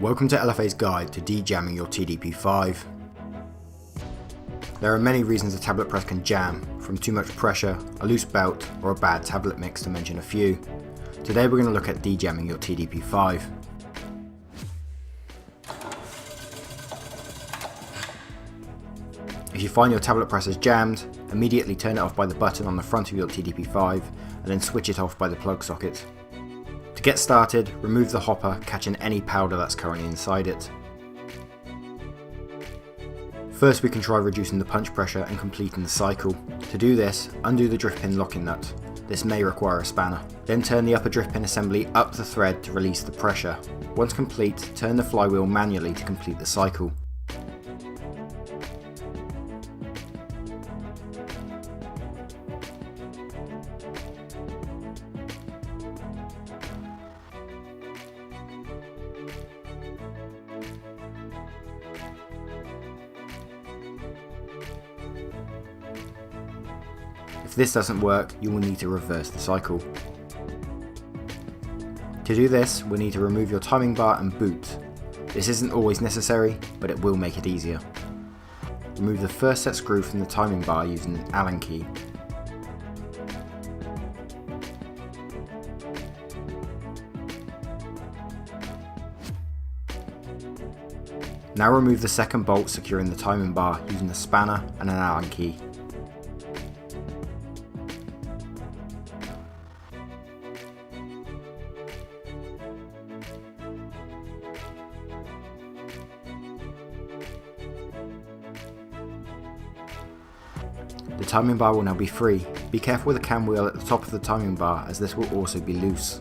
Welcome to LFA's guide to de-jamming your TDP5. There are many reasons a tablet press can jam, from too much pressure, a loose belt, or a bad tablet mix to mention a few. Today we're going to look at de-jamming your TDP5. If you find your tablet press is jammed, immediately turn it off by the button on the front of your TDP5 and then switch it off by the plug socket. To get started, remove the hopper, catching any powder that's currently inside it. First we can try reducing the punch pressure and completing the cycle. To do this, undo the drift pin locking nut. This may require a spanner. Then turn the upper drift pin assembly up the thread to release the pressure. Once complete, turn the flywheel manually to complete the cycle. If this doesn't work, you will need to reverse the cycle. To do this, we'll need to remove your timing bar and boot. This isn't always necessary, but it will make it easier. Remove the first set screw from the timing bar using an Allen key. Now remove the second bolt securing the timing bar using a spanner and an Allen key. The timing bar will now be free. Be careful with the cam wheel at the top of the timing bar, as this will also be loose.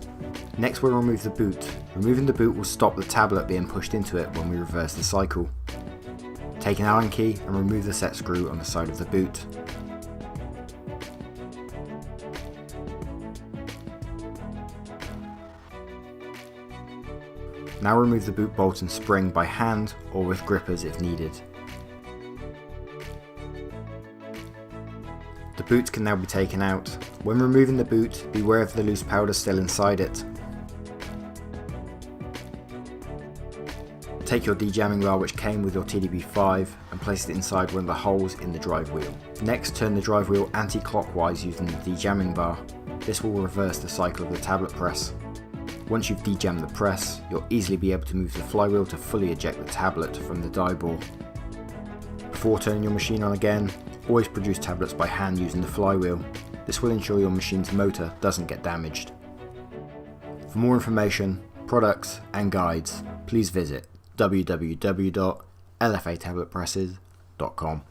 Next we'll remove the boot. Removing the boot will stop the tablet being pushed into it when we reverse the cycle. Take an Allen key and remove the set screw on the side of the boot. Now remove the boot bolt and spring by hand or with grippers if needed. The boot can now be taken out. When removing the boot, beware of the loose powder still inside it. Take your de-jamming bar which came with your TDP5 and place it inside one of the holes in the drive wheel. Next, turn the drive wheel anti-clockwise using the de-jamming bar. This will reverse the cycle of the tablet press. Once you've de-jammed the press, you'll easily be able to move the flywheel to fully eject the tablet from the die bore. Before turning your machine on again, always produce tablets by hand using the flywheel. This will ensure your machine's motor doesn't get damaged. For more information, products and guides, please visit www.lfatabletpresses.com.